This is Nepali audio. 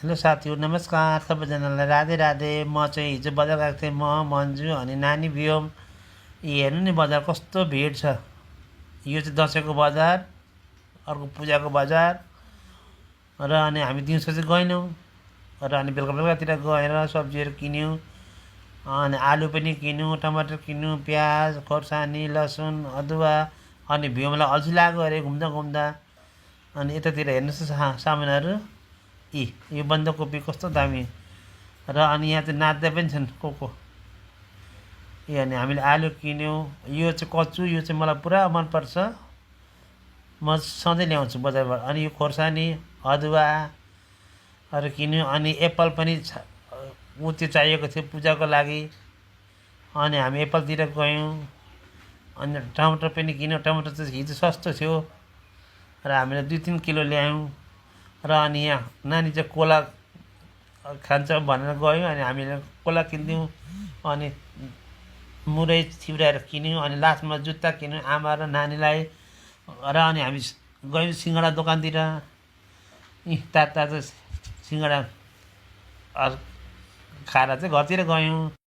हेलो साथीहरू नमस्कार सबैजनालाई राधे राधे। म चाहिँ हिजो बजार गएको थिएँ, म मन्जु अनि नानी बियोम। हेर्नु नि बजार कस्तो भिड छ। यो चाहिँ दसैँको बजार, अर्को पूजाको बजार। र अनि हामी दिउँसो चाहिँ गएनौँ र अनि बेलुका बेलुकातिर गएर सब्जीहरू किन्यौँ। अनि आलु पनि किन्यौँ, टमाटर किन्यौँ, प्याज खोर्सानी लसुन अदुवा। अनि बियोमलाई अल्छी लाग्यो अरे घुम्दा घुम्दा। अनि यतातिर हेर्नुहोस् त सामानहरू। यो बन्दाकोपी कस्तो दामी। र अनि यहाँ चाहिँ नाच्दै पनि छन् को। अनि हामीले आलु किन्यौँ। यो चाहिँ कचु, यो चाहिँ मलाई पुरा मनपर्छ, म सधैँ ल्याउँछु बजारबाट। अनि यो खोर्सानी अदुवाहरू किन्यौँ। अनि एप्पल पनि त्यो चाहिएको थियो पूजाको लागि। अनि हामी एप्पलतिर गयौँ। अनि टमाटर पनि किन्यौँ। टमाटर चाहिँ हिजो सस्तो थियो र हामीले 2-3 किलो ल्यायौँ। र अनि यहाँ नानी चाहिँ कोला खान्छ भनेर गयौँ। अनि हामीले कोला किनिदिउँ। अनि मुरै चिउराहरू किन्यौँ। अनि लास्टमा जुत्ता किन्यौँ आमा र नानीलाई। र अनि हामी गयौँ सिँगडा दोकानतिर। तातो तातो सिँगडा खाएर चाहिँ घरतिर गयौँ।